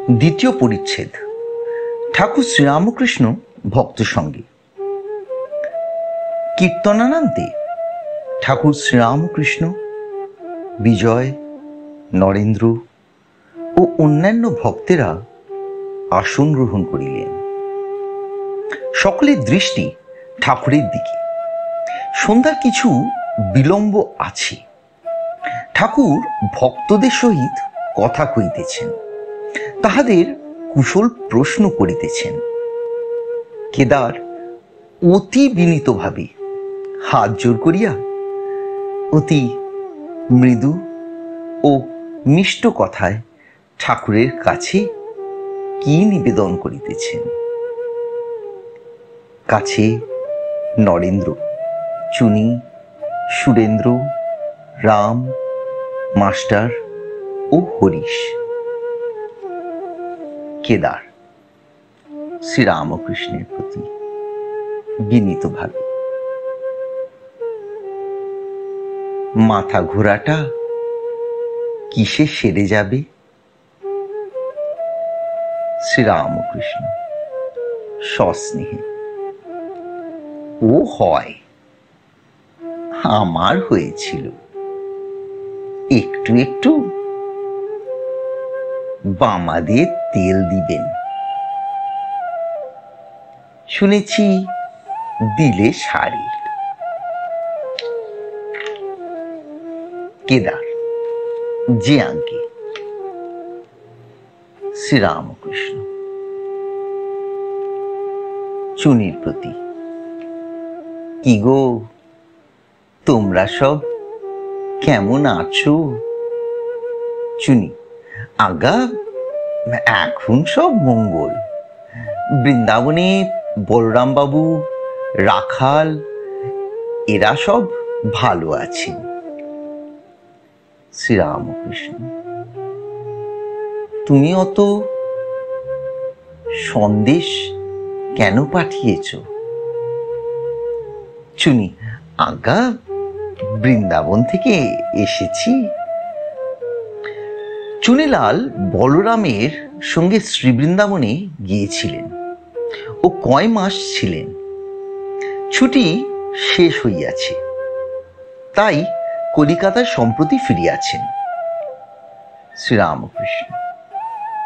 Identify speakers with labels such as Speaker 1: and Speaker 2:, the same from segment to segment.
Speaker 1: দ্বিতীয় পরিচ্ছেদ। ঠাকুর শ্রীরামকৃষ্ণ ভক্ত সঙ্গে। কীর্তনান্তে ঠাকুর শ্রীরামকৃষ্ণ, বিজয়, নরেন্দ্র ও অন্যান্য ভক্তেরা আসন গ্রহণ করিলেন। সকলের দৃষ্টি ঠাকুরের দিকে। সন্ধ্যার কিছু বিলম্ব আছে। ঠাকুর ভক্তদের সহিত কথা কইতেছেন, তাহাদের কুশল প্রশ্ন করিতেছেন। কেদার অতি বিনীতভাবে হাত জোর করিয়া অতি মৃদু ও মিষ্ট কথায় ঠাকুরের কাছে কি নিবেদন করিতেছেন। কাছে নরেন্দ্র, চুনি, সুরেন্দ্র, রাম, মাস্টার ও হরিশ। কেদার শ্রীরামকৃষ্ণের প্রতি বিনীতভাবে, মাথা ঘোরাটা কিসে সেরে যাবে? শ্রীরামকৃষ্ণ সস্নেহে, ও হয়, আমার হয়েছিল, একটু একটু বামা দিয়ে তেল দিবেন, শুনেছি দিলে সারে। কেদার যে আঙ্কে। শ্রীরামকৃষ্ণ চুনির প্রতি, কি গো, তোমরা সব কেমন আছো? চুনি, আগা এখন সব মঙ্গল। বৃন্দাবনে বলরাম বাবু, রাখাল এরা সব ভালো আছেন। শ্রীরামকৃষ্ণ, তুমি অত সন্দেশ কেন পাঠিয়েছ? চুনি, আগা বৃন্দাবন থেকে এসেছি। চুনিলাল বলরামের সঙ্গে শ্রীবৃন্দাবনে গিয়েছিলেন ও কয় মাস ছিলেন। ছুটি শেষ হইয়াছে, তাই কলিকাতায় সম্প্রতি ফিরিয়াছেন। শ্রীরামকৃষ্ণ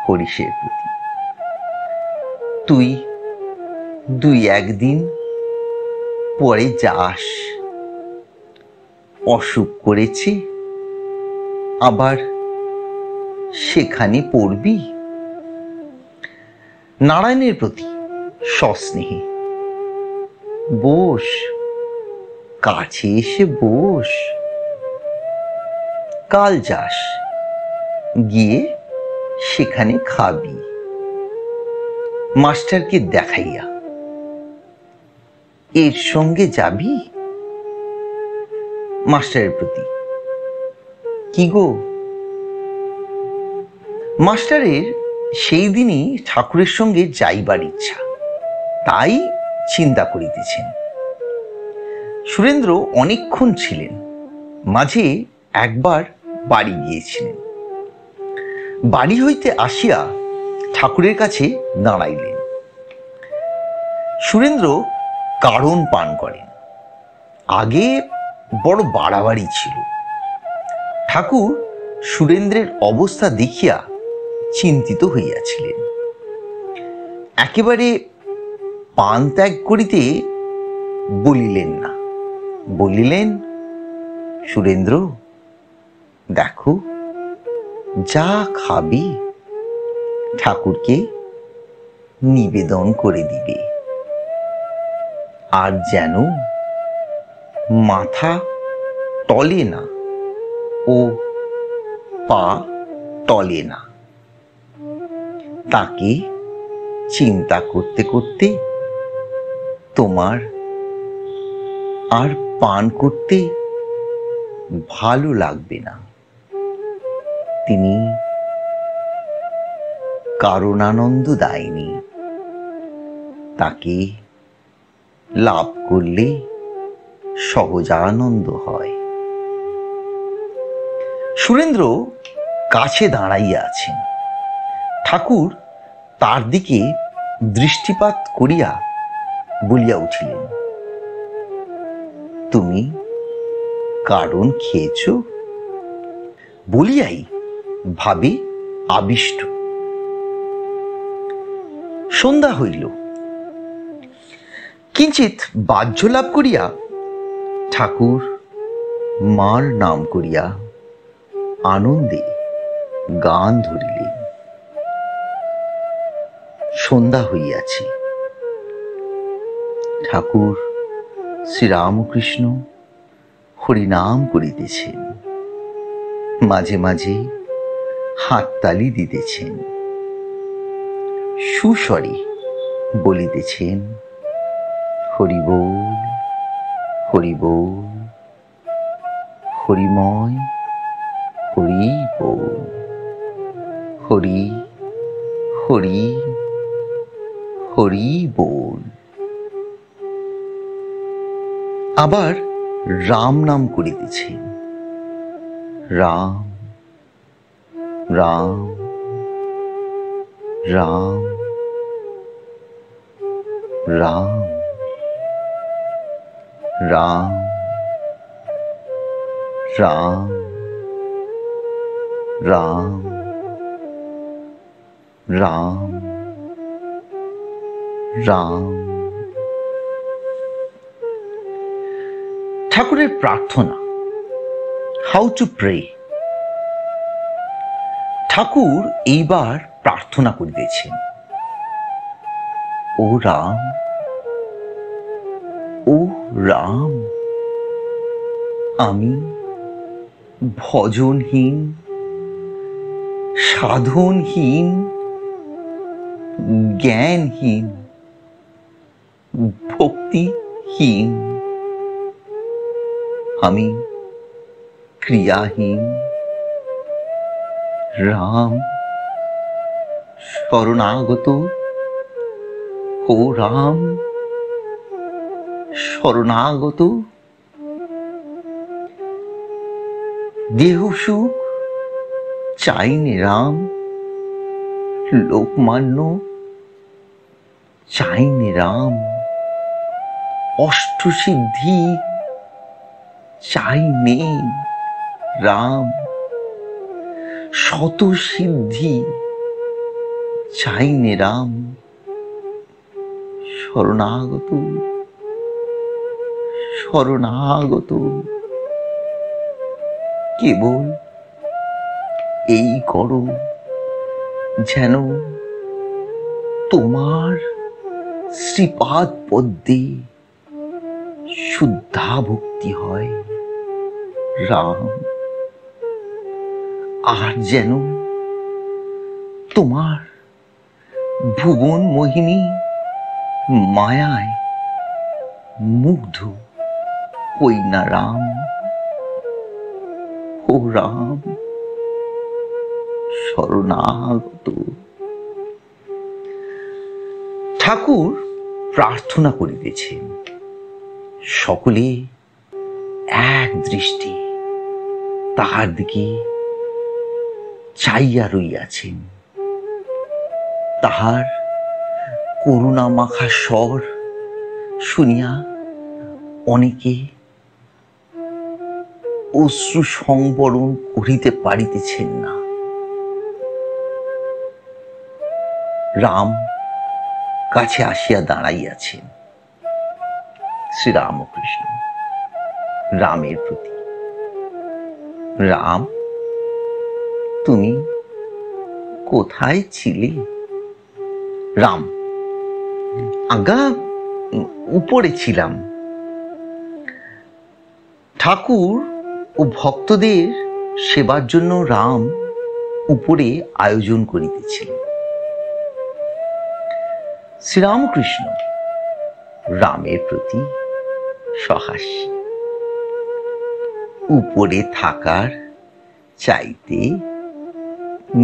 Speaker 1: হরিশের প্রতি, তুই দুই একদিন পরে যাস। অসুখ করেছে, আবার সেখানে পড়বি। নারায়ণের প্রতি সস্নেহে, বস, কাছে এসে বস। কাল যাস, গিয়ে সেখানে খাবি মাস্টারকে দেখাইয়া। এর সঙ্গে যাবি? মাস্টারের প্রতি, কি গো? মাস্টারের সেই দিনই ঠাকুরের সঙ্গে যাইবার ইচ্ছা, তাই চিন্তা করিতেছেন। সুরেন্দ্র অনেকক্ষণ ছিলেন, মাঝে একবার বাড়ি গিয়েছিলেন। বাড়ি হইতে আসিয়া ঠাকুরের কাছে দাঁড়াইলেন। সুরেন্দ্র কারণ পান করেন। আগে বড় বাড়াবাড়ি ছিল। ঠাকুর সুরেন্দ্রের অবস্থা দেখিয়া চিন্তিত হইয়াছিলেন। একেবারে পান ত্যাগ করিতে বলিলেন না, বলিলেন, সুরেন্দ্র, দেখো, যা খাবি ঠাকুরকে নিবেদন করে দিবে, আর যেন মাথা টলে না ও পা টলে না। তাকে চিন্তা করতে করতে তোমার আর পান করতে ভালো লাগবে না। তিনি কারণানন্দ দায়নি, তাকে লাভ করলে সহজানন্দ হয়। সুরেন্দ্র কাছে দাঁড়াইয়া আছেন। ঠাকুর তার দিকে দৃষ্টিপাত করিয়া বলিয়া উঠিলেন, তুমি কারণ খেয়েছ? বলিয়াই ভাবে আবিষ্ট। সন্ধ্যা হইল। কিঞ্চিত বাহ্য লাভ করিয়া ঠাকুর মার নাম করিয়া আনন্দে গান ধরিলেন। সন্ধ্যা হইয়াছে। ঠাকুর শ্রীরামকৃষ্ণ হরিনাম করিতেছেন, মাঝে মাঝে হাততালি দিতেছেন, সুস্বরে বলিতেছেন, হরি বল, হরি বল, হরিময়, হরি বল, হরি হরি হরি বল। আবার রাম নাম করিতেছেন, রাম রাম রাম রাম রাম রাম রাম রাম রাম। ঠাকুরের প্রার্থনা, হাউ টু প্রে। ঠাকুর এইবার প্রার্থনা করিতেছেন, ও রাম, ও রাম, আমি ভজনহীন, সাধনহীন, জ্ঞানহীন, ভক্তিহীন, আমি ক্রিয়াহীন। রাম শরণাগত, ও রাম শরণাগত। দেহ সুখ চাইনি রাম, লোকমান্য চাইনি রাম, অষ্টসিদ্ধি চাইনি রাম, শত সিদ্ধি চাইনি রাম। শরণাগত, শরণাগত, কেবল এই করো যেন তোমার শ্রীপাদ পদ্মে শুদ্ধা ভক্তি হয় রাম, আর যেন তোমার ভুবন মোহিনী মায়ায় মুগ্ধ হই না রাম। ও রাম শরণাগত। ঠাকুর প্রার্থনা করিতেছেন, সকলে এক দৃষ্টি তাহার দিকে চাইয়া রইয়াছেন। তাহার করুণা মাখা স্বর শুনিয়া অনেকে অশ্রু সংবরণ করিতে পারিতেছেন না। রাম কাছে আসিয়া দাঁড়াইয়াছেন। শ্রীরামকৃষ্ণ রামের প্রতি, রাম তুমি কোথায় ছিলে? রাম, আজ্ঞা উপরে ছিলাম। ঠাকুর ও ভক্তদের সেবার জন্য রাম উপরে আয়োজন করিতেছিলেন। শ্রীরামকৃষ্ণ রামের প্রতি সহাস্য, উপরে থাকার চাইতে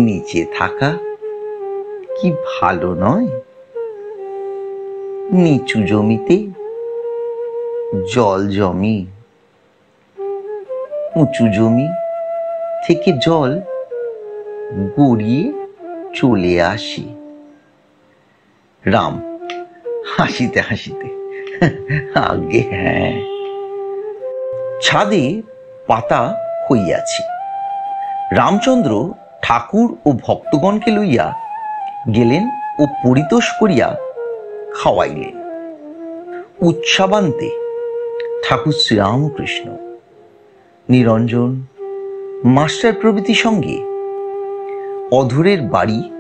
Speaker 1: নিচে থাকা কি ভালো নয়? নিচু জমিতে জল জমি, উঁচু জমি থেকে জল গড়িয়ে চলে আসি। রাম হাসিতে হাসিতে, আগে হ্যাঁ। ছাদে পাতা হইয়াছে। রামচন্দ্র ঠাকুর ও ভক্তগণকে লইয়া গেলেন ও পরিতোষ করিয়া খাওয়াইলেন। উৎসবান্তে ঠাকুর শ্রীরামকৃষ্ণ, নিরঞ্জন, মাস্টার প্রভৃতি সঙ্গে অধরের বাড়ি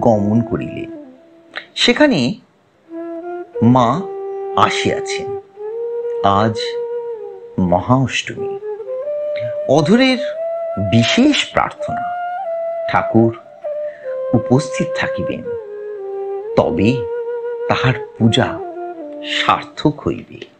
Speaker 1: গমন করিলেন। সেখানে মা আসিয়াছেন। আজ মহা অষ্টমী। অধরের বিশেষ প্রার্থনা, ঠাকুর উপস্থিত থাকিবেন, তবে তাহার পূজা সার্থক হইবে।